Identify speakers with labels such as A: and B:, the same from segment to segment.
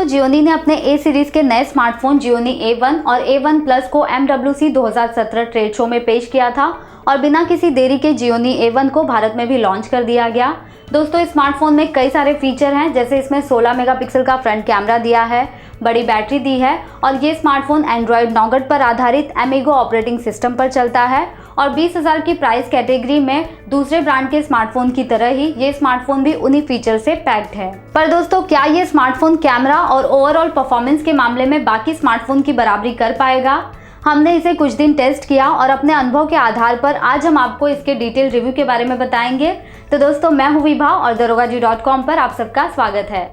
A: Gionee ने अपने A series के नए स्मार्टफोन Gionee A1 और A1 Plus को MWC 2017 ट्रेड शो में पेश किया था और बिना किसी देरी के Gionee A1 को भारत में भी लॉन्च कर दिया गया। दोस्तों, इस स्मार्टफोन में कई सारे फीचर हैं, जैसे इसमें 16 मेगापिक्सल का फ्रंट कैमरा दिया है, बड़ी बैटरी दी है और ये स्मार्टफोन एंड्रॉयड नौगट पर आधारित Amigo ऑपरेटिंग सिस्टम पर चलता है और 20,000 की प्राइस कैटेगरी में दूसरे ब्रांड के स्मार्टफोन की तरह ही ये स्मार्टफोन भी उन्हीं फीचर से पैक्ड है। पर दोस्तों, क्या ये स्मार्टफोन कैमरा और ओवरऑल परफॉर्मेंस के मामले में बाकी स्मार्टफोन की बराबरी कर पाएगा? हमने इसे कुछ दिन टेस्ट किया और अपने अनुभव के आधार पर आज हम आपको इसके डिटेल रिव्यू के बारे में बताएंगे। तो दोस्तों, मैं हूँ विभा और darogaji.com पर आप सबका स्वागत है।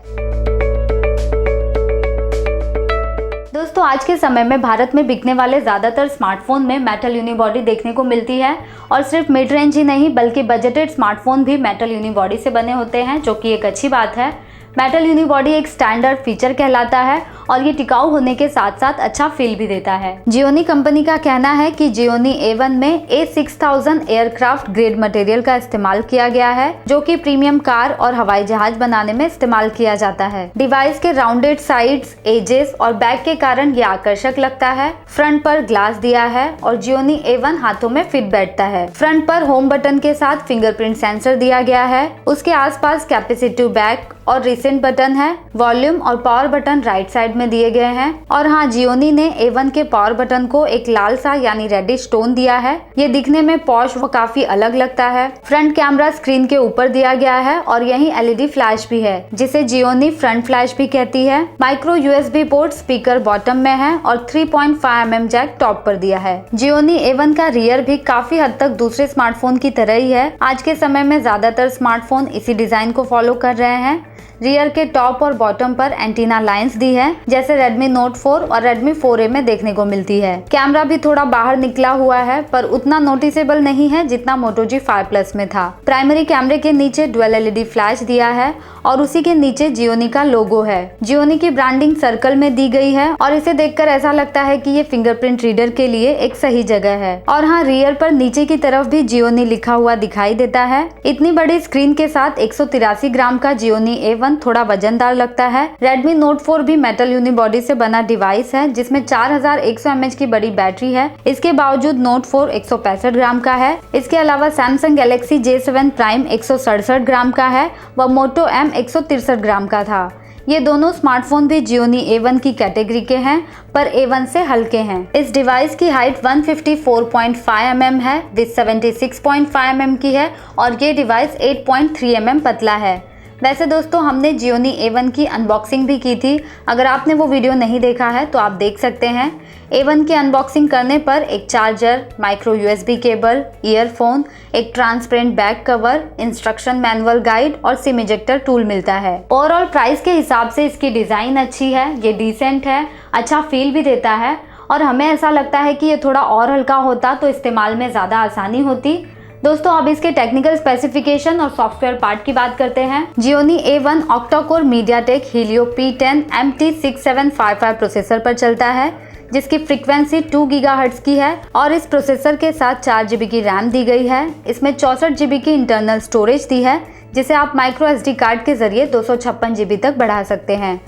A: दोस्तों, आज के समय में भारत में बिकने वाले ज़्यादातर स्मार्टफोन में मेटल यूनिबॉडी देखने को मिलती है और सिर्फ मिड रेंज ही नहीं बल्कि बजटेड स्मार्टफोन भी मेटल यूनिबॉडी से बने होते हैं, जो कि एक अच्छी बात है। मेटल यूनिबॉडी एक स्टैंडर्ड फीचर कहलाता है और ये टिकाऊ होने के साथ साथ अच्छा फील भी देता है। Gionee कंपनी का कहना है कि Gionee A1 में A6000 एयरक्राफ्ट ग्रेड मटेरियल का इस्तेमाल किया गया है, जो कि प्रीमियम कार और हवाई जहाज बनाने में इस्तेमाल किया जाता है। डिवाइस के राउंडेड साइड्स, एजेस और बैक के कारण ये आकर्षक लगता है। फ्रंट पर ग्लास दिया है और Gionee A1 हाथों में फिट बैठता है। फ्रंट पर होम बटन के साथ फिंगरप्रिंट सेंसर दिया गया है। उसके आसपास कैपेसिटिव बैक और रिसेंट बटन है। वॉल्यूम और पावर बटन राइट साइड में दिए गए हैं। और हाँ, Gionee ने A1 के पावर बटन को एक लाल सा यानी रेडिश टोन दिया है। ये दिखने में पॉश व काफी अलग लगता है। फ्रंट कैमरा स्क्रीन के ऊपर दिया गया है और यही LED फ्लैश भी है, जिसे Gionee फ्रंट फ्लैश भी कहती है। Micro USB port speaker bottom में है और 3.5 mm जैक टॉप पर दिया है। Gionee A1 का रियर भी काफी हद तक दूसरे स्मार्टफोन की तरह ही है। आज के समय में ज्यादातर स्मार्टफोन इसी डिजाइन को फॉलो कर रहे हैं। रियर के टॉप और बॉटम पर एंटीना लाइंस दी है, जैसे Redmi Note 4 और Redmi 4A में देखने को मिलती है। कैमरा भी थोड़ा बाहर निकला हुआ है, पर उतना नोटिसेबल नहीं है जितना Moto G5 Plus में था। प्राइमरी कैमरे के नीचे डुअल LED फ्लैश दिया है और उसी के नीचे Gionee का लोगो है। Gionee की ब्रांडिंग सर्कल में दी गई है और इसे देखकर ऐसा लगता है कि ये फिंगरप्रिंट रीडर के लिए एक सही जगह है। और हाँ, रियर पर नीचे की तरफ भी Gionee लिखा हुआ दिखाई देता है। इतनी बड़ी स्क्रीन के साथ 183 ग्राम का Gionee A1 थोड़ा वजनदार लगता है। Redmi Note 4 भी मेटल यूनिबॉडी से बना डिवाइस है, जिसमें 4100 mAh की बड़ी बैटरी है। इसके बावजूद Note 4 165 ग्राम का है। इसके अलावा Samsung Galaxy J7 Prime 167 ग्राम का है व Moto M 163 ग्राम का था। ये दोनों स्मार्टफोन भी Gionee A1 की कैटेगरी के हैं, पर A1 से हल्के हैं। इस डिवाइस की हाइट 154.5 mm है, विड्थ 76.5 mm की है और ये डिवाइस 8.3 mm पतला है। वैसे दोस्तों, हमने Gionee A1 की अनबॉक्सिंग भी की थी। अगर आपने वो वीडियो नहीं देखा है तो आप देख सकते हैं। A1 की अनबॉक्सिंग करने पर एक charger, micro USB cable, earphone, एक transparent back cover, instruction manual guide और सिम इजेक्टर टूल मिलता है। ओवरऑल प्राइस के हिसाब से इसकी डिज़ाइन अच्छी है, ये डिसेंट है, अच्छा फील भी देता है और हमें ऐसा लगता है कि ये थोड़ा और हल्का होता तो इस्तेमाल में ज़्यादा आसानी होती। दोस्तों, अब इसके टेक्निकल स्पेसिफिकेशन और सॉफ्टवेयर पार्ट की बात करते हैं। Gionee A1 octa-core MediaTek Helio P10 MT6755 processor पर चलता है, जिसकी फ्रीक्वेंसी 2 GHz की है और इस प्रोसेसर के साथ 4 GB की रैम दी गई है। इसमें 64 GB की इंटरनल स्टोरेज दी है, जिसे आप माइक्रो SD कार्ड के जरिए 256 GB तक बढ़ा सकते हैं।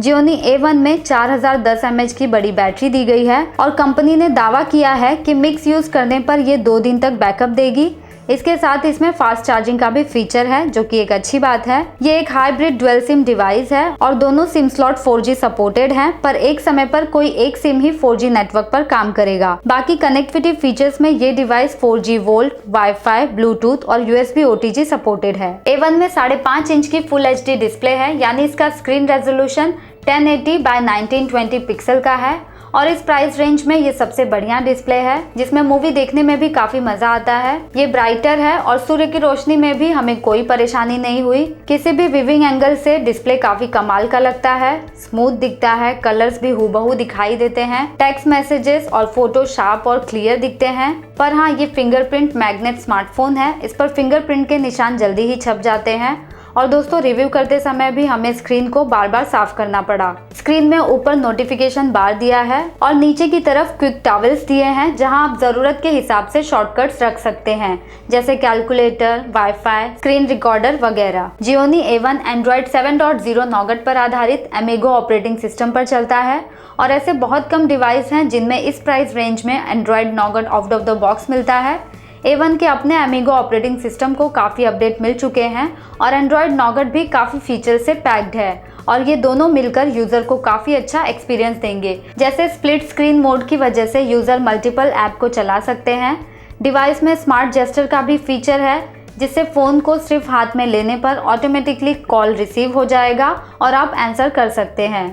A: Gionee A1 में 4010 mAh की बड़ी बैटरी दी गई है और कंपनी ने दावा किया है कि मिक्स यूज करने पर ये 2 दिन तक बैकअप देगी। इसके साथ इसमें फास्ट चार्जिंग का भी फीचर है, जो कि एक अच्छी बात है। ये एक हाइब्रिड डुअल सिम डिवाइस है और दोनों सिम स्लॉट 4G सपोर्टेड हैं, पर एक समय पर कोई एक सिम ही 4G नेटवर्क पर काम करेगा। बाकी कनेक्टिविटी फीचर्स में ये device 4G volt, wifi, Bluetooth और USB OTG सपोर्टेड है। A1 में 5.5 इंच की फुल HD डिस्प्ले है, यानी इसका स्क्रीन रेजोल्यूशन 1080 by 1920 पिक्सल का है और इस प्राइस रेंज में ये सबसे बढ़िया डिस्प्ले है, जिसमें मूवी देखने में भी काफी मजा आता है। ये ब्राइटर है और सूर्य की रोशनी में भी हमें कोई परेशानी नहीं हुई। किसी भी विविंग एंगल से डिस्प्ले काफी कमाल का लगता है, स्मूथ दिखता है, कलर्स भी हूबहू दिखाई देते हैं, टेक्स्ट मैसेजेस और फोटो शार्प और क्लियर दिखते हैं। पर हाँ, ये फिंगरप्रिंट मैग्नेट स्मार्टफोन है, इस पर फिंगरप्रिंट के निशान जल्दी ही छप जाते हैं और दोस्तों, रिव्यू करते समय भी हमें स्क्रीन को बार बार साफ करना पड़ा। स्क्रीन में ऊपर नोटिफिकेशन बार दिया है और नीचे की तरफ क्विक टॉगल्स दिए हैं जहां आप जरूरत के हिसाब से शॉर्टकट्स रख सकते हैं, जैसे कैलकुलेटर, वाईफाई, स्क्रीन रिकॉर्डर वगैरह। Gionee A1 एंड्रॉइड 7.0 नॉगट पर आधारित Amigo ऑपरेटिंग सिस्टम पर चलता है और ऐसे बहुत कम डिवाइस हैं जिनमें इस प्राइस रेंज में Android Nougat out of the box मिलता है। A1 के अपने Amigo ऑपरेटिंग सिस्टम को काफ़ी अपडेट मिल चुके हैं और एंड्रॉइड नॉगट भी काफ़ी फीचर से पैक्ड है और ये दोनों मिलकर यूज़र को काफ़ी अच्छा एक्सपीरियंस देंगे। जैसे स्प्लिट स्क्रीन मोड की वजह से यूज़र मल्टीपल ऐप को चला सकते हैं। डिवाइस में स्मार्ट जेस्चर का भी फीचर है जिससे फ़ोन को सिर्फ हाथ में लेने पर ऑटोमेटिकली कॉल रिसीव हो जाएगा और आप आंसर कर सकते हैं।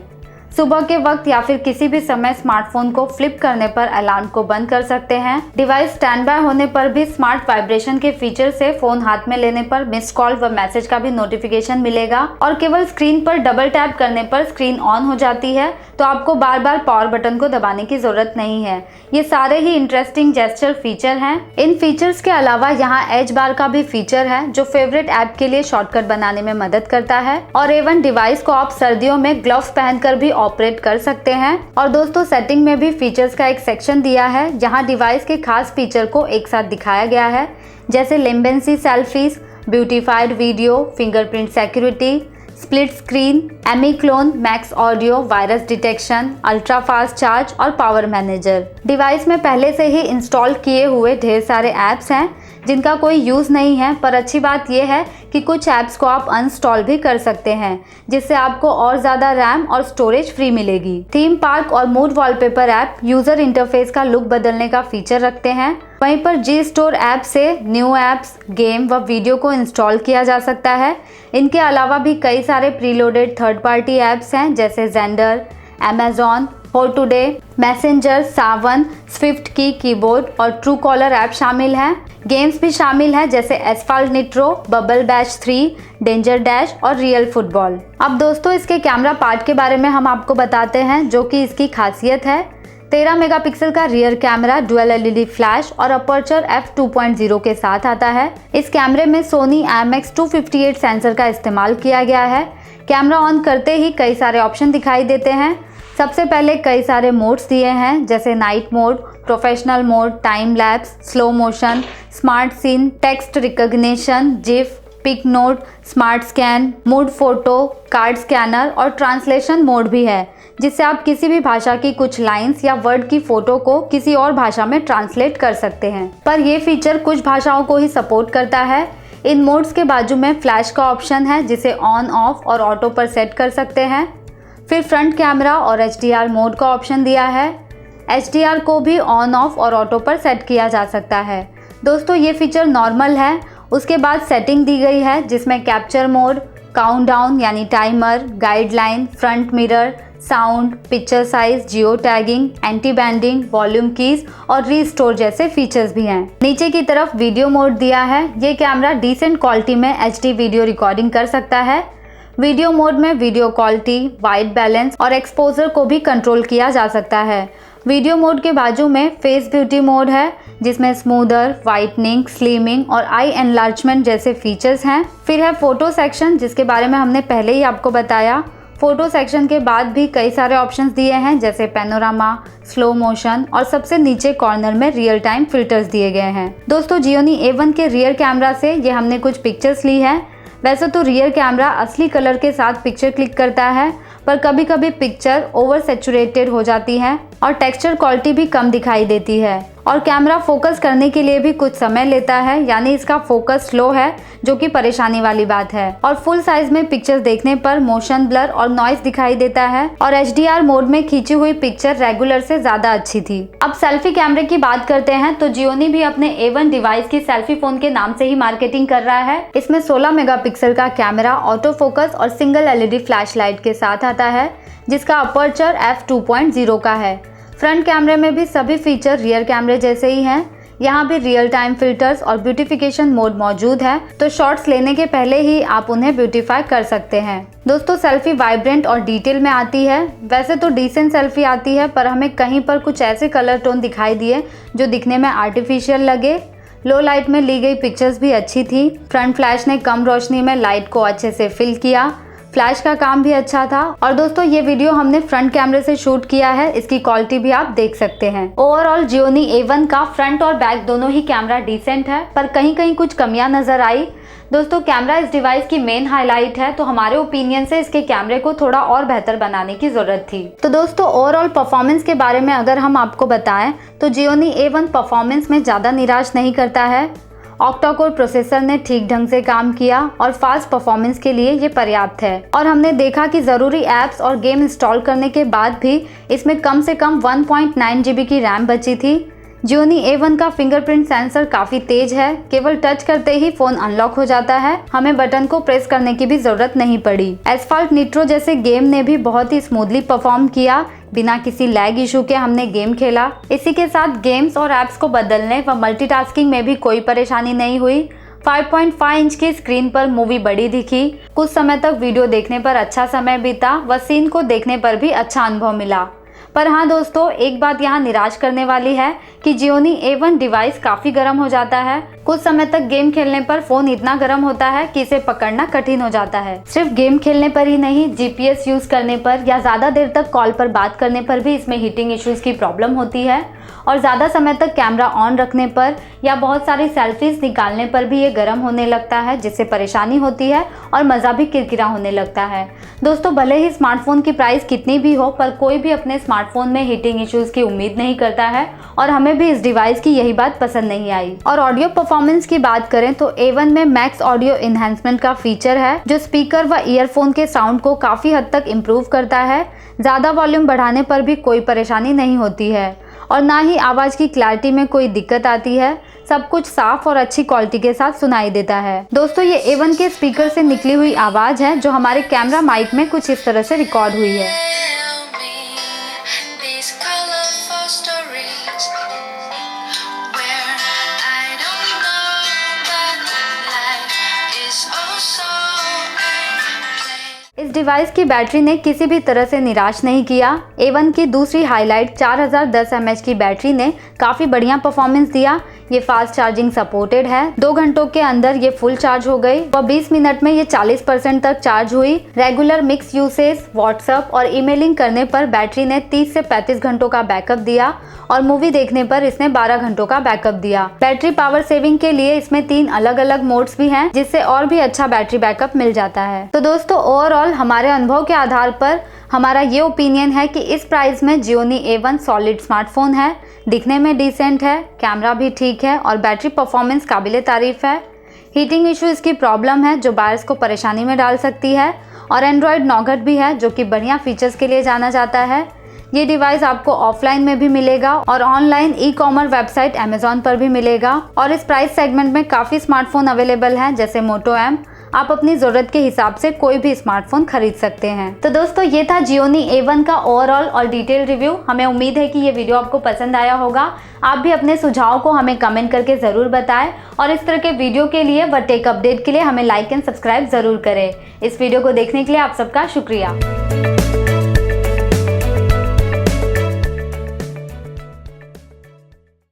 A: सुबह के वक्त या फिर किसी भी समय स्मार्टफोन को फ्लिप करने पर अलार्म को बंद कर सकते हैं। डिवाइस स्टैंड बाय होने पर भी स्मार्ट वाइब्रेशन के फीचर से फोन हाथ में लेने पर मिस्ड कॉल व मैसेज का भी नोटिफिकेशन मिलेगा और केवल स्क्रीन पर डबल टैप करने पर स्क्रीन ऑन हो जाती है, तो आपको बार बार पावर बटन को दबाने की जरूरत नहीं है। ये सारे ही इंटरेस्टिंग जेस्चर फीचर हैं। इन फीचर्स के अलावा यहाँ एज बार का भी फीचर है जो फेवरेट ऐप के लिए शॉर्टकट बनाने में मदद करता है और A1 डिवाइस को आप सर्दियों में ग्लव्स पहनकर भी ऑपरेट कर सकते हैं। और दोस्तों सेटिंग में भी फीचर्स का एक सेक्शन दिया है जहां डिवाइस के खास फीचर को एक साथ दिखाया गया है, जैसे lambency selfies, beautified video, fingerprint security, split screen, Amy clone, max audio, virus detection, ultra fast charge और पावर मैनेजर। डिवाइस में पहले से ही इंस्टॉल किए हुए ढेर सारे ऐप्स हैं जिनका कोई यूज़ नहीं है, पर अच्छी बात यह है कि कुछ ऐप्स को आप अनइंस्टॉल भी कर सकते हैं जिससे आपको और ज़्यादा रैम और स्टोरेज फ्री मिलेगी। थीम पार्क और mood wallpaper app user interface का लुक बदलने का फीचर रखते हैं। वहीं पर जी स्टोर ऐप से न्यू ऐप्स, गेम व वीडियो को इंस्टॉल किया जा सकता है। इनके अलावा भी कई सारे प्रीलोडेड थर्ड पार्टी ऐप्स हैं जैसे gender, Amazon, for today, messenger, Sawan, Swift keyboard और ट्रू कॉलर ऐप शामिल हैं। गेम्स भी शामिल हैं जैसे asphalt Nitro, bubble batch 3, danger dash और रियल फुटबॉल। अब दोस्तों इसके कैमरा पार्ट के बारे में हम आपको बताते हैं जो कि इसकी खासियत है। 13 मेगापिक्सल का rear camera dual LED flash और अपर्चर f2.0 के साथ आता है। इस कैमरे में सोनी IMX258 सेंसर का इस्तेमाल किया गया है। कैमरा ऑन करते ही कई सारे ऑप्शन दिखाई देते हैं। सबसे पहले कई सारे मोड्स दिए हैं जैसे night mode, professional mode, time lapse, slow motion, smart scene, text recognition, GIF, pic note, smart scan, mood photo, card scanner और ट्रांसलेशन मोड भी है जिससे आप किसी भी भाषा की कुछ लाइंस या वर्ड की फोटो को किसी और भाषा में ट्रांसलेट कर सकते हैं। पर यह फीचर कुछ भाषाओं को ही सपोर्ट करता है। इन मोड्स के बाजू में फ्लैश का ऑप्शन है जिसे ऑन, ऑफ और ऑटो पर सेट कर सकते हैं। फिर फ्रंट कैमरा और HDR मोड का ऑप्शन दिया है। HDR को भी ऑन, ऑफ और ऑटो पर सेट किया जा सकता है। दोस्तों ये फीचर नॉर्मल है। उसके बाद सेटिंग दी गई है जिसमें कैप्चर मोड, काउंटडाउन यानी timer, guideline, front mirror, sound, picture size, geo tagging, anti banding, volume keys और रीस्टोर जैसे फीचर्स भी हैं। नीचे की तरफ वीडियो मोड दिया है। ये कैमरा डिसेंट क्वालिटी में HD वीडियो रिकॉर्डिंग कर सकता है। वीडियो मोड में वीडियो क्वालिटी, वाइट बैलेंस और एक्सपोजर को भी कंट्रोल किया जा सकता है। वीडियो मोड के बाजू में फेस ब्यूटी मोड है जिसमें स्मूदर, वाइटनिंग, स्लिमिंग और आई एनलार्जमेंट जैसे फीचर्स हैं। फिर है फोटो सेक्शन जिसके बारे में हमने पहले ही आपको बताया। फोटो सेक्शन के बाद भी कई सारे ऑप्शंस दिए हैं जैसे पैनोरामा, स्लो मोशन और सबसे नीचे कॉर्नर में रियल टाइम फिल्टर्स दिए गए हैं। दोस्तों Gionee A1 के रियर कैमरा से ये हमने कुछ पिक्चर्स ली है। वैसे तो रियर कैमरा असली कलर के साथ पिक्चर क्लिक करता है, पर कभी कभी पिक्चर ओवर सैचुरेटेड हो जाती है और टेक्सचर क्वालिटी भी कम दिखाई देती है और कैमरा फोकस करने के लिए भी कुछ समय लेता है, यानी इसका फोकस स्लो है जो कि परेशानी वाली बात है। और फुल साइज में पिक्चर देखने पर मोशन ब्लर और नॉइस दिखाई देता है और HDR मोड में खींची हुई पिक्चर रेगुलर से ज्यादा अच्छी थी। अब सेल्फी कैमरे की बात करते हैं तो Gionee भी अपने A1 डिवाइस की सेल्फी फोन के नाम से ही मार्केटिंग कर रहा है। इसमें 16 मेगापिक्सल का कैमरा, ऑटो फोकस और सिंगल LED फ्लैश लाइट के साथ आता है जिसका अपर्चर f2.0 का है। फ्रंट कैमरे में भी सभी फीचर रियर कैमरे जैसे ही हैं। यहाँ भी रियल टाइम फिल्टर्स और ब्यूटिफिकेशन मोड मौजूद है, तो शॉट्स लेने के पहले ही आप उन्हें ब्यूटीफाई कर सकते हैं। दोस्तों सेल्फी वाइब्रेंट और डिटेल में आती है। वैसे तो डिसेंट सेल्फी आती है, पर हमें कहीं पर कुछ ऐसे कलर टोन दिखाई दिए जो दिखने में आर्टिफिशियल लगे। लो लाइट में ली गई पिक्चर्स भी अच्छी थी। फ्रंट फ्लैश ने कम रोशनी में लाइट को अच्छे से फिल किया। फ्लैश का काम भी अच्छा था। और दोस्तों ये वीडियो हमने फ्रंट कैमरे से शूट किया है, इसकी क्वालिटी भी आप देख सकते हैं। ओवरऑल Gionee A1 का फ्रंट और बैक दोनों ही कैमरा डिसेंट है, पर कहीं कहीं कुछ कमियां नजर आई। दोस्तों कैमरा इस डिवाइस की मेन हाईलाइट है, तो हमारे ओपिनियन से इसके कैमरे को थोड़ा और बेहतर बनाने की जरूरत थी। तो दोस्तों ओवरऑल परफॉर्मेंस के बारे में अगर हम आपको बताएं तो Gionee A1 परफॉर्मेंस में ज़्यादा निराश नहीं करता है। ऑक्टा कोर प्रोसेसर ने ठीक ढंग से काम किया और फास्ट परफॉर्मेंस के लिए ये पर्याप्त है। और हमने देखा कि ज़रूरी ऐप्स और गेम इंस्टॉल करने के बाद भी इसमें कम से कम 1.9 GB की रैम बची थी। Gionee A1 का फिंगरप्रिंट सेंसर काफ़ी तेज है, केवल टच करते ही फ़ोन अनलॉक हो जाता है, हमें बटन को प्रेस करने की भी ज़रूरत नहीं पड़ी। एस्फाल्ट निट्रो जैसे गेम ने भी बहुत ही स्मूथली परफॉर्म किया, बिना किसी लैग इशू के हमने गेम खेला। इसी के साथ गेम्स और ऐप्स को बदलने व मल्टीटास्किंग में भी कोई परेशानी नहीं हुई। 5.5 इंच की स्क्रीन पर मूवी बड़ी दिखी, कुछ समय तक वीडियो देखने पर अच्छा समय बीता व सीन को देखने पर भी अच्छा अनुभव मिला। पर हाँ दोस्तों, एक बात यहाँ निराश करने वाली है कि Gionee A1 डिवाइस काफ़ी गर्म हो जाता है। कुछ समय तक गेम खेलने पर फ़ोन इतना गर्म होता है कि इसे पकड़ना कठिन हो जाता है। सिर्फ गेम खेलने पर ही नहीं, GPS यूज़ करने पर या ज़्यादा देर तक कॉल पर बात करने पर भी इसमें हीटिंग इश्यूज़ की प्रॉब्लम होती है। और ज़्यादा समय तक कैमरा ऑन रखने पर या बहुत सारी सेल्फीज निकालने पर भी ये गर्म होने लगता है, जिससे परेशानी होती है और मज़ा भी किरकिरा होने लगता है। दोस्तों भले ही स्मार्टफोन की प्राइस कितनी भी हो, पर कोई भी अपने स्मार्टफोन में हीटिंग इश्यूज़ की उम्मीद नहीं करता है, और हमें भी इस डिवाइस की यही बात पसंद नहीं आई। और ऑडियो परफॉर्मेंस की बात करें तो A1 में मैक्स ऑडियो इन्हेंसमेंट का फीचर है, जो स्पीकर व ईयरफोन के साउंड को काफ़ी हद तक इम्प्रूव करता है। ज़्यादा वॉल्यूम बढ़ाने पर भी कोई परेशानी नहीं होती है और ना ही आवाज़ की क्लैरिटी में कोई दिक्कत आती है। सब कुछ साफ और अच्छी क्वालिटी के साथ सुनाई देता है। दोस्तों ये A1 के स्पीकर से निकली हुई आवाज़ है, जो हमारे कैमरा माइक में कुछ इस तरह से रिकॉर्ड हुई है। इस डिवाइस की बैटरी ने किसी भी तरह से निराश नहीं किया। A1 की दूसरी हाईलाइट 4010 mAh की बैटरी ने काफ़ी बढ़िया परफॉर्मेंस दिया। ये फास्ट चार्जिंग सपोर्टेड है, 2 घंटों के अंदर ये फुल चार्ज हो गई और 20 मिनट में ये 40% तक चार्ज हुई। रेगुलर मिक्स यूसेज, व्हाट्सएप और ईमेलिंग करने पर बैटरी ने 30 से 35 घंटों का बैकअप दिया और मूवी देखने पर इसने 12 घंटों का बैकअप दिया। बैटरी पावर सेविंग के लिए इसमें 3 अलग अलग मोड्स भी हैं, जिससे और भी अच्छा बैटरी बैकअप मिल जाता है। तो दोस्तों ओवरऑल हमारे अनुभव के आधार पर हमारा ये ओपिनियन है कि इस प्राइस में Gionee A1 सॉलिड स्मार्टफोन है, दिखने में डिसेंट है, कैमरा भी ठीक है और बैटरी परफॉर्मेंस काबिले तारीफ है। हीटिंग इशू इसकी प्रॉब्लम है, जो बायर्स को परेशानी में डाल सकती है, और एंड्रॉयड नॉगट भी है, जो कि बढ़िया फीचर्स के लिए जाना जाता है। ये डिवाइस आपको ऑफलाइन में भी मिलेगा और ऑनलाइन ई-कॉमर्स वेबसाइट अमेजॉन पर भी मिलेगा। और इस प्राइस सेगमेंट में काफ़ी स्मार्टफोन अवेलेबल हैं, जैसे मोटो M। आप अपनी ज़रूरत के हिसाब से कोई भी स्मार्टफोन खरीद सकते हैं। तो दोस्तों ये था Gionee A1 का ओवरऑल और डिटेल रिव्यू। हमें उम्मीद है कि ये वीडियो आपको पसंद आया होगा। आप भी अपने सुझाव को हमें कमेंट करके ज़रूर बताएं और इस तरह के वीडियो के लिए व टेक अपडेट के लिए हमें लाइक एंड सब्सक्राइब ज़रूर करें। इस वीडियो को देखने के लिए आप सबका शुक्रिया।